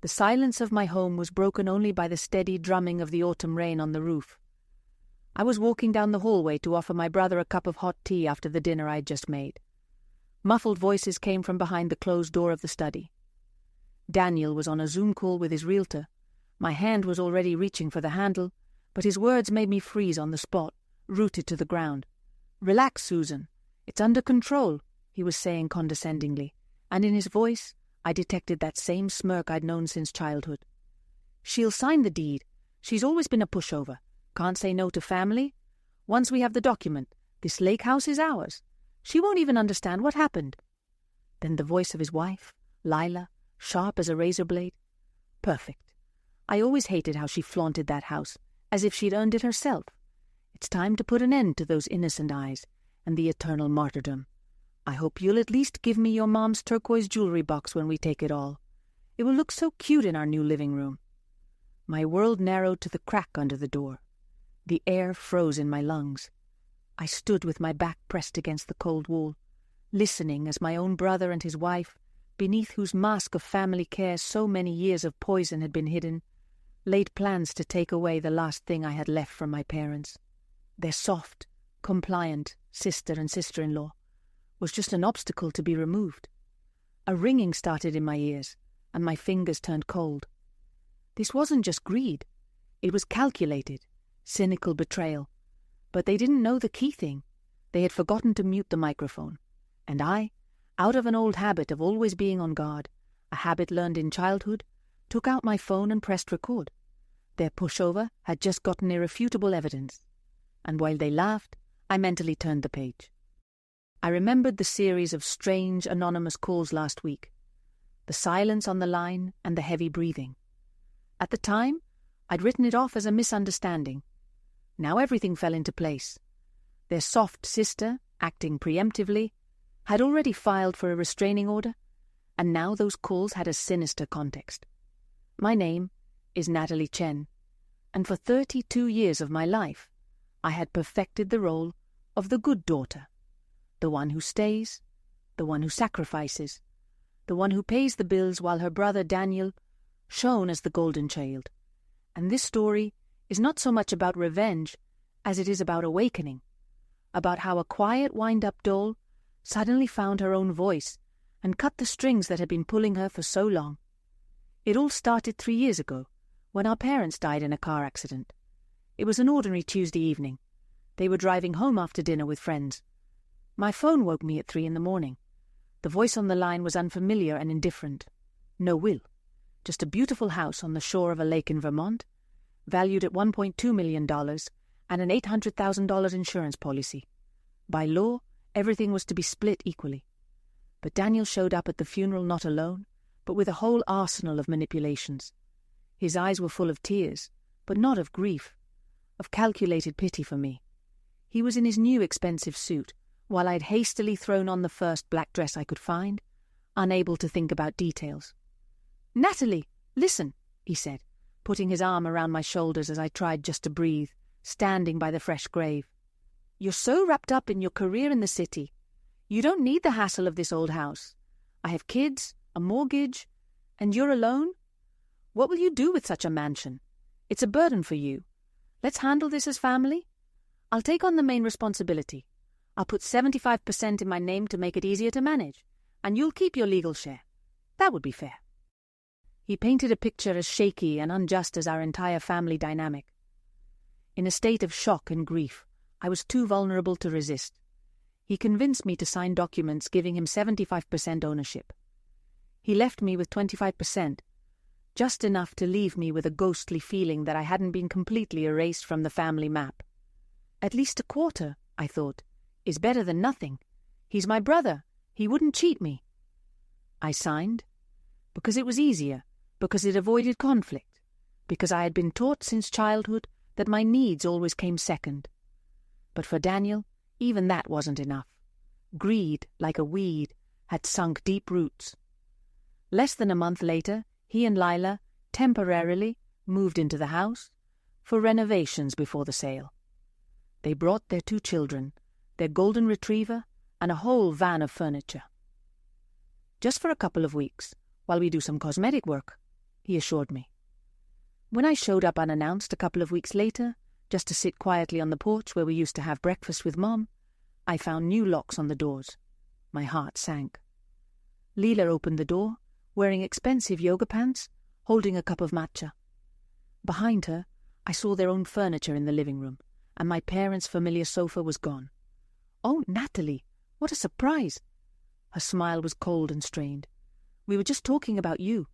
The silence of my home was broken only by the steady drumming of the autumn rain on the roof. I was walking down the hallway to offer my brother a cup of hot tea after the dinner I'd just made. Muffled voices came from behind the closed door of the study. Daniel was on a Zoom call with his realtor. My hand was already reaching for the handle, but his words made me freeze on the spot, rooted to the ground. "Relax, Susan. It's under control," he was saying condescendingly, and in his voice I detected that same smirk I'd known since childhood. "She'll sign the deed. She's always been a pushover. Can't say no to family. Once we have the document, this lake house is ours. She won't even understand what happened." Then the voice of his wife, Lila, sharp as a razor blade. Perfect. I always hated how she flaunted that house, as if she'd earned it herself. It's time to put an end to those innocent eyes and the eternal martyrdom. I hope you'll at least give me your mom's turquoise jewelry box when we take it all. It will look so cute in our new living room. My world narrowed to the crack under the door. The air froze in my lungs. I stood with my back pressed against the cold wall, listening as my own brother and his wife, beneath whose mask of family care so many years of poison had been hidden, laid plans to take away the last thing I had left from my parents. Their soft, compliant sister and sister-in-law was just an obstacle to be removed. A ringing started in my ears, and my fingers turned cold. This wasn't just greed. It was calculated, cynical betrayal. But they didn't know the key thing. They had forgotten to mute the microphone. And I, out of an old habit of always being on guard, a habit learned in childhood, took out my phone and pressed record. Their pushover had just gotten irrefutable evidence. And while they laughed, I mentally turned the page. I remembered the series of strange, anonymous calls last week, the silence on the line and the heavy breathing. At the time, I'd written it off as a misunderstanding. Now everything fell into place. Their soft sister, acting preemptively, had already filed for a restraining order, and now those calls had a sinister context. My name is Natalie Chen, and for 32 years of my life, I had perfected the role of the good daughter, the one who stays, the one who sacrifices, the one who pays the bills while her brother Daniel shone as the golden child. And this story is not so much about revenge as it is about awakening, about how a quiet wind-up doll suddenly found her own voice and cut the strings that had been pulling her for so long. It all started 3 years ago, when our parents died in a car accident. It was an ordinary Tuesday evening. They were driving home after dinner with friends. My phone woke me at 3 a.m. The voice on the line was unfamiliar and indifferent. No will. Just a beautiful house on the shore of a lake in Vermont, valued at $1.2 million, and an $800,000 insurance policy. By law, everything was to be split equally. But Daniel showed up at the funeral not alone, but with a whole arsenal of manipulations. His eyes were full of tears, but not of grief, of calculated pity for me. He was in his new expensive suit, while I'd hastily thrown on the first black dress I could find, unable to think about details. "Natalie, listen," he said, putting his arm around my shoulders as I tried just to breathe, standing by the fresh grave. "You're so wrapped up in your career in the city. You don't need the hassle of this old house. I have kids, a mortgage, and you're alone? What will you do with such a mansion? It's a burden for you. Let's handle this as family. I'll take on the main responsibility. I'll put 75% in my name to make it easier to manage, and you'll keep your legal share. That would be fair." He painted a picture as shaky and unjust as our entire family dynamic. In a state of shock and grief, I was too vulnerable to resist. He convinced me to sign documents giving him 75% ownership. He left me with 25%, just enough to leave me with a ghostly feeling that I hadn't been completely erased from the family map. At least a quarter, I thought, is better than nothing. He's my brother. He wouldn't cheat me. I signed because it was easier, because it avoided conflict, because I had been taught since childhood that my needs always came second. But for Daniel, even that wasn't enough. Greed, like a weed, had sunk deep roots. Less than a month later, he and Lila temporarily moved into the house for renovations before the sale. They brought their 2 children, their golden retriever, and a whole van of furniture. Just for a couple of weeks, while we do some cosmetic work. he assured me. When I showed up unannounced a couple of weeks later, just to sit quietly on the porch where we used to have breakfast with Mom, I found new locks on the doors. My heart sank. Leela opened the door, wearing expensive yoga pants, holding a cup of matcha. Behind her, I saw their own furniture in the living room, and my parents' familiar sofa was gone. "Oh, Natalie, what a surprise!" Her smile was cold and strained. "We were just talking about you.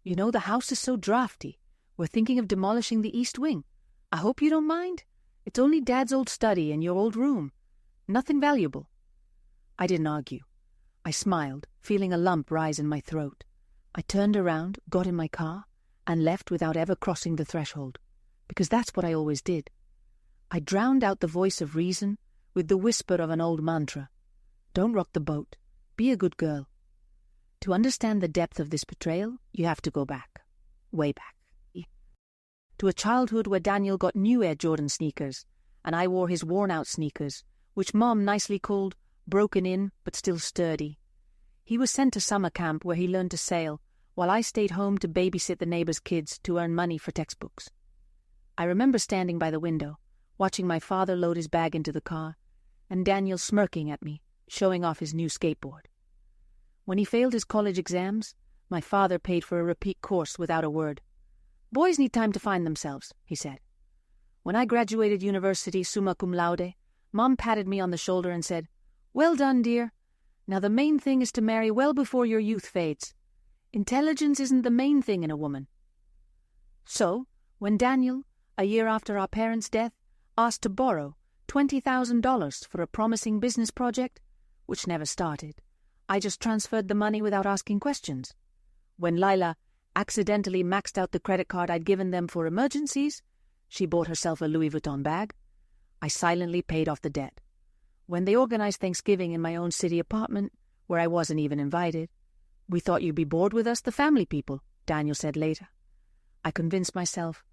You know, the house is so drafty. We're thinking of demolishing the east wing. I hope you don't mind. It's only Dad's old study and your old room. Nothing valuable." I didn't argue. I smiled, feeling a lump rise in my throat. I turned around, got in my car, and left without ever crossing the threshold, because that's what I always did. I drowned out the voice of reason with the whisper of an old mantra. Don't rock the boat. Be a good girl. To understand the depth of this betrayal, you have to go back. Way back. To a childhood where Daniel got new Air Jordan sneakers, and I wore his worn-out sneakers, which Mom nicely called broken in but still sturdy. He was sent to summer camp where he learned to sail, while I stayed home to babysit the neighbors' kids to earn money for textbooks. I remember standing by the window, watching my father load his bag into the car, and Daniel smirking at me, showing off his new skateboard. When he failed his college exams, my father paid for a repeat course without a word. "Boys need time to find themselves," he said. When I graduated university summa cum laude, Mom patted me on the shoulder and said, "Well done, dear. Now the main thing is to marry well before your youth fades. Intelligence isn't the main thing in a woman." So, when Daniel, a year after our parents' death, asked to borrow $20,000 for a promising business project, which never started, I just transferred the money without asking questions. When Lila accidentally maxed out the credit card I'd given them for emergencies, she bought herself a Louis Vuitton bag. I silently paid off the debt. When they organized Thanksgiving in my own city apartment, where I wasn't even invited, "We thought you'd be bored with us, the family people," Daniel said later. I convinced myself,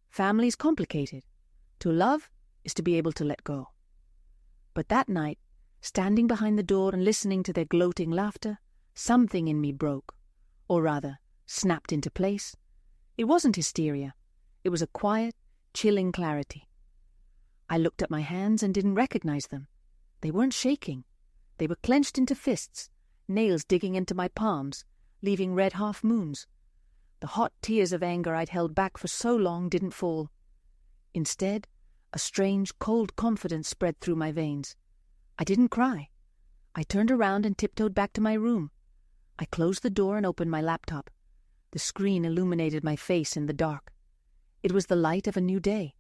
family's complicated. To love is to be able to let go. But that night, standing behind the door and listening to their gloating laughter, something in me broke, or rather, snapped into place. It wasn't hysteria. It was a quiet, chilling clarity. I looked at my hands and didn't recognize them. They weren't shaking. They were clenched into fists, nails digging into my palms, leaving red half-moons. The hot tears of anger I'd held back for so long didn't fall. Instead, a strange, cold confidence spread through my veins. I didn't cry. I turned around and tiptoed back to my room. I closed the door and opened my laptop. The screen illuminated my face in the dark. It was the light of a new day.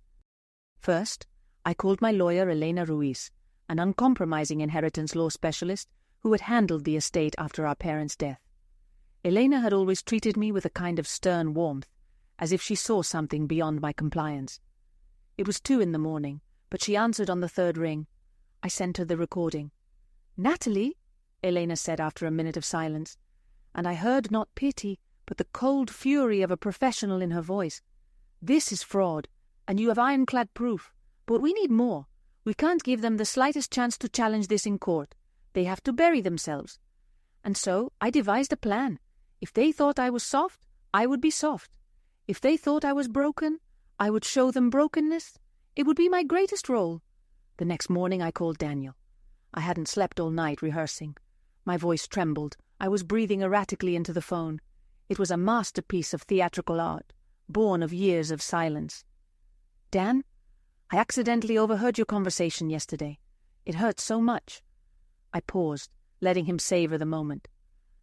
First, I called my lawyer Elena Ruiz, an uncompromising inheritance law specialist who had handled the estate after our parents' death. Elena had always treated me with a kind of stern warmth, as if she saw something beyond my compliance. It was 2 a.m, but she answered on the 3rd ring. I sent her the recording. "Natalie," Elena said after a minute of silence, and I heard not pity, but the cold fury of a professional in her voice. "This is fraud, and you have ironclad proof, but we need more. We can't give them the slightest chance to challenge this in court. They have to bury themselves. And so I devised a plan. If they thought I was soft, I would be soft. If they thought I was broken, I would show them brokenness. It would be my greatest role." The next morning I called Daniel. I hadn't slept all night rehearsing. My voice trembled. I was breathing erratically into the phone. It was a masterpiece of theatrical art, born of years of silence. "Dan, I accidentally overheard your conversation yesterday. It hurt so much." I paused, letting him savor the moment.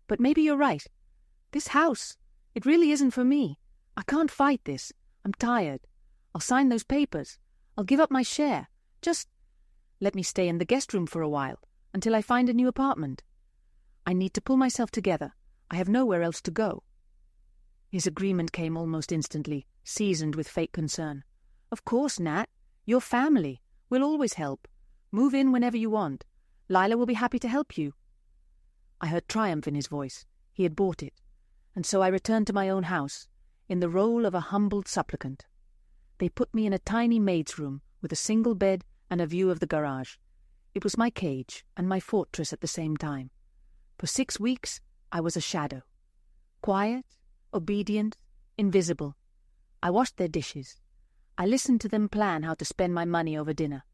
"But maybe you're right. This house, it really isn't for me. I can't fight this. I'm tired. I'll sign those papers. I'll give up my share. Just let me stay in the guest room for a while, until I find a new apartment. I need to pull myself together. I have nowhere else to go." His agreement came almost instantly, seasoned with fake concern. "Of course, Nat. Your family. We'll always help. Move in whenever you want. Lila will be happy to help you." I heard triumph in his voice. He had bought it. And so I returned to my own house, in the role of a humbled supplicant. They put me in a tiny maid's room with a single bed and a view of the garage. It was my cage and my fortress at the same time. For 6 weeks, I was a shadow. Quiet, obedient, invisible. I washed their dishes. I listened to them plan how to spend my money over dinner.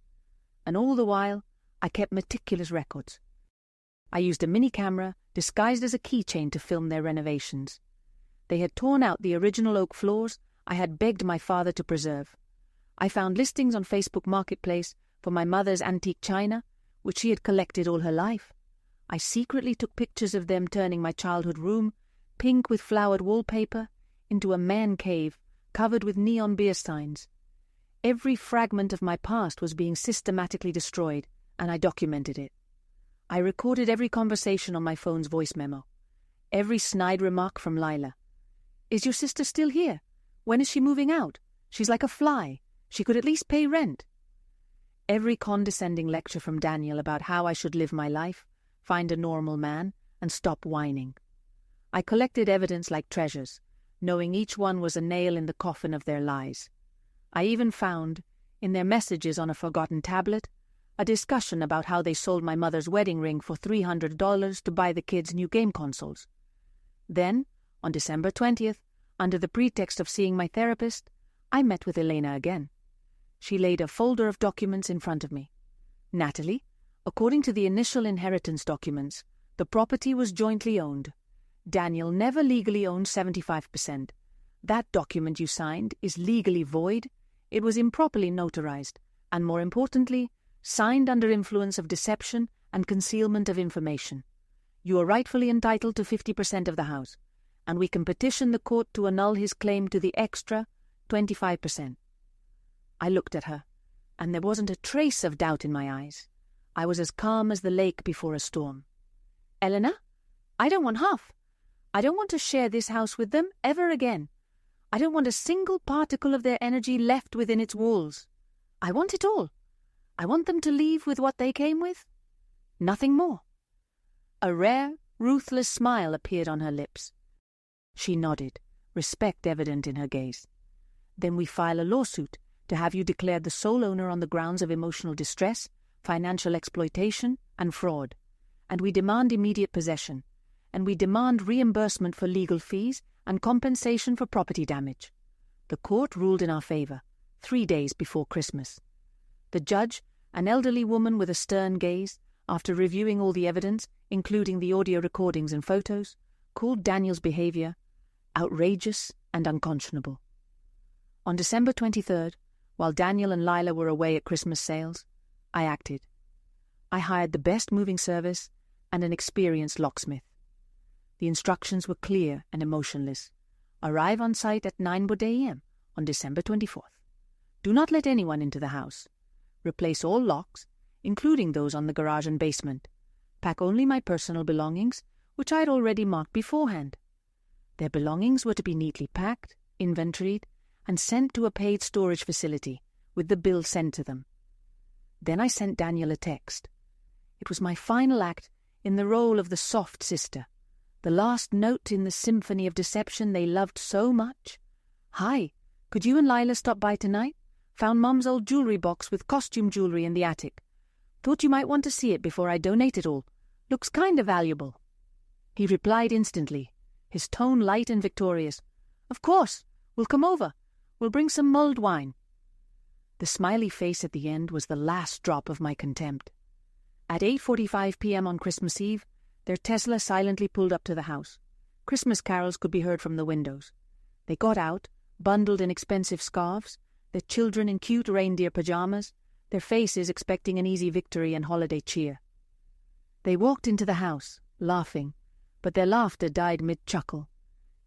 And all the while, I kept meticulous records. I used a mini camera disguised as a keychain to film their renovations. They had torn out the original oak floors I had begged my father to preserve. I found listings on Facebook Marketplace for my mother's antique china, which she had collected all her life. I secretly took pictures of them turning my childhood room, pink with flowered wallpaper, into a man cave covered with neon beer signs. Every fragment of my past was being systematically destroyed, and I documented it. I recorded every conversation on my phone's voice memo, every snide remark from Lila. "Is your sister still here? When is she moving out? She's like a fly. She could at least pay rent." Every condescending lecture from Daniel about how I should live my life, find a normal man, and stop whining. I collected evidence like treasures, knowing each one was a nail in the coffin of their lies. I even found, in their messages on a forgotten tablet, a discussion about how they sold my mother's wedding ring for $300 to buy the kids new game consoles. Then, on December 20th, under the pretext of seeing my therapist, I met with Elena again. She laid a folder of documents in front of me. "Natalie, according to the initial inheritance documents, the property was jointly owned. Daniel never legally owned 75%. That document you signed is legally void. It was improperly notarized, and more importantly, signed under influence of deception and concealment of information. You are rightfully entitled to 50% of the house, and we can petition the court to annul his claim to the extra 25%. I looked at her, and there wasn't a trace of doubt in my eyes. I was as calm as the lake before a storm. "Eleanor, I don't want half. I don't want to share this house with them ever again. I don't want a single particle of their energy left within its walls. I want it all. I want them to leave with what they came with. Nothing more." A rare, ruthless smile appeared on her lips. She nodded, respect evident in her gaze. "Then we file a lawsuit to have you declared the sole owner on the grounds of emotional distress, financial exploitation, and fraud. And we demand immediate possession. And we demand reimbursement for legal fees and compensation for property damage." The court ruled in our favor, 3 days before Christmas. The judge, an elderly woman with a stern gaze, after reviewing all the evidence, including the audio recordings and photos, called Daniel's behavior outrageous and unconscionable. On December 23rd, while Daniel and Lila were away at Christmas sales, I acted. I hired the best moving service and an experienced locksmith. The instructions were clear and emotionless. Arrive on site at 9 a.m. on December 24th. Do not let anyone into the house. Replace all locks, including those on the garage and basement. Pack only my personal belongings, which I had already marked beforehand. Their belongings were to be neatly packed, inventoried, and sent to a paid storage facility, with the bill sent to them. Then I sent Daniel a text. It was my final act in the role of the soft sister, the last note in the symphony of deception they loved so much. "Hi, could you and Lila stop by tonight? Found Mom's old jewelry box with costume jewelry in the attic. Thought you might want to see it before I donate it all. Looks kinda valuable." He replied instantly, his tone light and victorious. "Of course, we'll come over. We'll bring some mulled wine." The smiley face at the end was the last drop of my contempt. At 8:45 p.m. on Christmas Eve, their Tesla silently pulled up to the house. Christmas carols could be heard from the windows. They got out, bundled in expensive scarves, their children in cute reindeer pajamas, their faces expecting an easy victory and holiday cheer. They walked into the house, laughing, but their laughter died mid-chuckle.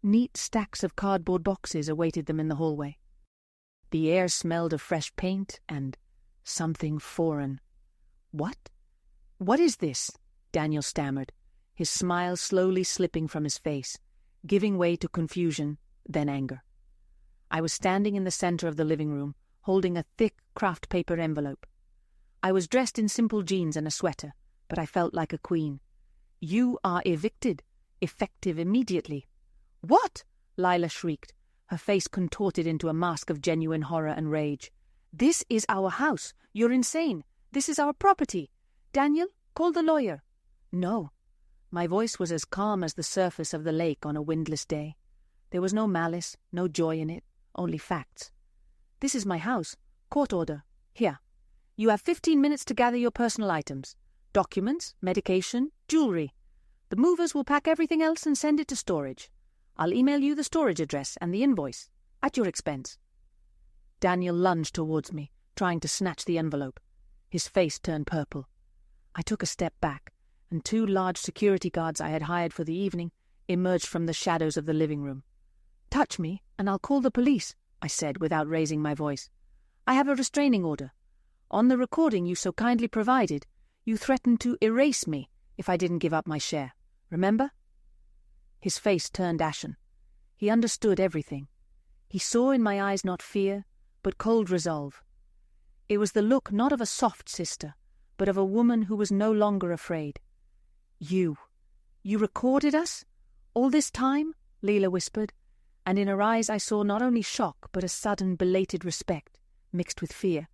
Neat stacks of cardboard boxes awaited them in the hallway. The air smelled of fresh paint and something foreign. "What? What is this?" Daniel stammered, his smile slowly slipping from his face, giving way to confusion, then anger. I was standing in the center of the living room, holding a thick craft paper envelope. I was dressed in simple jeans and a sweater, but I felt like a queen. "You are evicted, effective immediately." "What?" Lila shrieked, her face contorted into a mask of genuine horror and rage. "This is our house. You're insane. This is our property. Daniel, call the lawyer." "No." My voice was as calm as the surface of the lake on a windless day. There was no malice, no joy in it, only facts. This is my house. Court order. Here. You have 15 minutes to gather your personal items. Documents, medication, jewelry. The movers will pack everything else and send it to storage. I'll email you the storage address and the invoice, at your expense. Daniel lunged towards me, trying to snatch the envelope. His face turned purple. I took a step back, and 2 large security guards I had hired for the evening emerged from the shadows of the living room. "Touch me, and I'll call the police," I said without raising my voice. "I have a restraining order. On the recording you so kindly provided, you threatened to erase me if I didn't give up my share. Remember?" His face turned ashen. He understood everything. He saw in my eyes not fear, but cold resolve. It was the look not of a soft sister, but of a woman who was no longer afraid. You recorded us? All this time?" Leela whispered, and in her eyes I saw not only shock but a sudden belated respect, mixed with fear.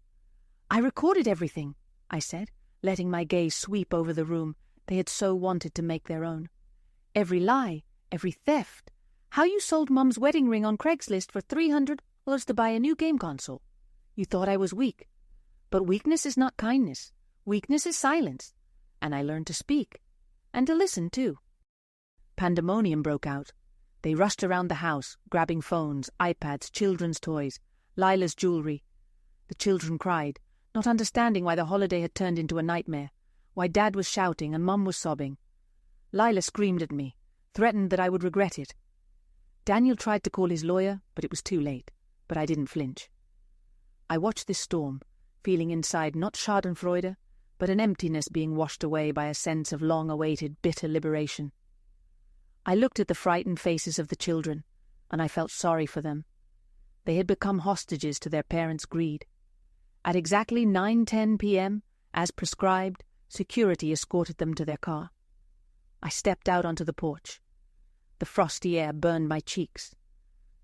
"I recorded everything," I said, letting my gaze sweep over the room they had so wanted to make their own. "Every lie, every theft. How you sold Mum's wedding ring on Craigslist for $300 to buy a new game console. You thought I was weak. But weakness is not kindness. Weakness is silence. And I learned to speak. And to listen, too." Pandemonium broke out. They rushed around the house, grabbing phones, iPads, children's toys, Lila's jewelry. The children cried, not understanding why the holiday had turned into a nightmare, why Dad was shouting and Mum was sobbing. Lila screamed at me, threatened that I would regret it. Daniel tried to call his lawyer, but it was too late. But I didn't flinch. I watched this storm, feeling inside not schadenfreude, but an emptiness being washed away by a sense of long-awaited, bitter liberation. I looked at the frightened faces of the children, and I felt sorry for them. They had become hostages to their parents' greed. At exactly 9:10 p.m., as prescribed, security escorted them to their car. I stepped out onto the porch. The frosty air burned my cheeks.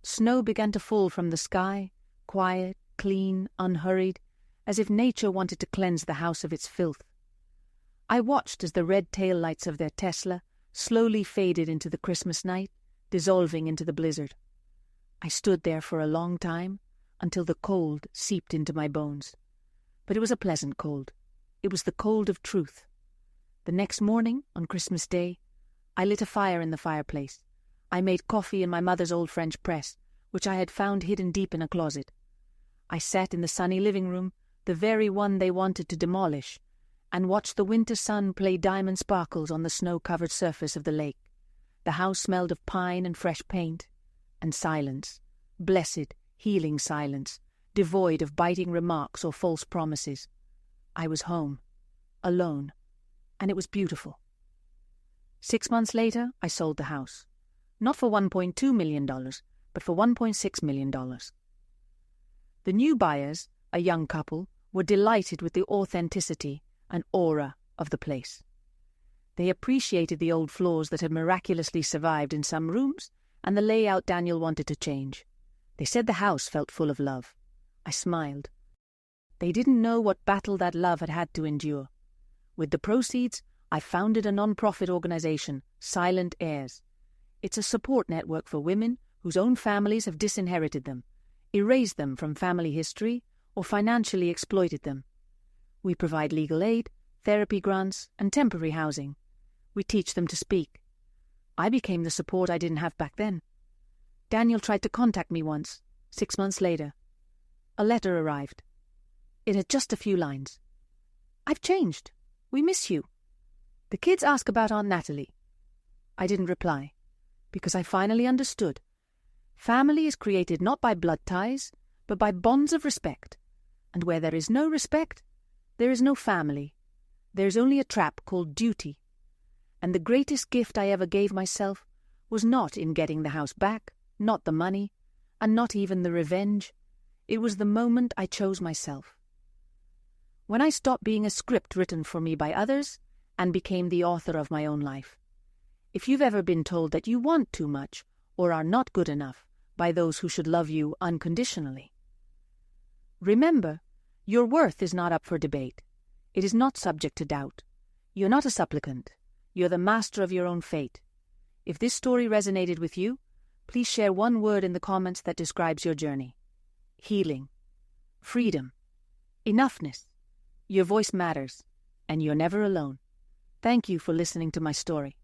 Snow began to fall from the sky, quiet, clean, unhurried, as if nature wanted to cleanse the house of its filth. I watched as the red taillights of their Tesla slowly faded into the Christmas night, dissolving into the blizzard. I stood there for a long time, until the cold seeped into my bones. But it was a pleasant cold. It was the cold of truth. The next morning, on Christmas Day, I lit a fire in the fireplace. I made coffee in my mother's old French press, which I had found hidden deep in a closet. I sat in the sunny living room, the very one they wanted to demolish, and watched the winter sun play diamond sparkles on the snow-covered surface of the lake. The house smelled of pine and fresh paint, and silence, blessed, healing silence, devoid of biting remarks or false promises. I was home, alone, and it was beautiful. 6 months later, I sold the house. Not for $1.2 million, but for $1.6 million. The new buyers, a young couple, were delighted with the authenticity and aura of the place. They appreciated the old floors that had miraculously survived in some rooms and the layout Daniel wanted to change. They said the house felt full of love. I smiled. They didn't know what battle that love had had to endure. With the proceeds, I founded a non-profit organization, Silent Heirs. It's a support network for women whose own families have disinherited them, erased them from family history, or financially exploited them. We provide legal aid, therapy grants, and temporary housing. We teach them to speak. I became the support I didn't have back then. Daniel tried to contact me once, 6 months later. A letter arrived. It had just a few lines. "I've changed. We miss you. The kids ask about Aunt Natalie." I didn't reply, because I finally understood. Family is created not by blood ties, but by bonds of respect. And where there is no respect, there is no family. There is only a trap called duty. And the greatest gift I ever gave myself was not in getting the house back, not the money, and not even the revenge. It was the moment I chose myself. When I stopped being a script written for me by others and became the author of my own life. If you've ever been told that you want too much or are not good enough by those who should love you unconditionally, remember, your worth is not up for debate. It is not subject to doubt. You're not a supplicant. You're the master of your own fate. If this story resonated with you, Please share one word in the comments that describes your journey. Healing. Freedom. Enoughness. Your voice matters, and you're never alone. Thank you for listening to my story.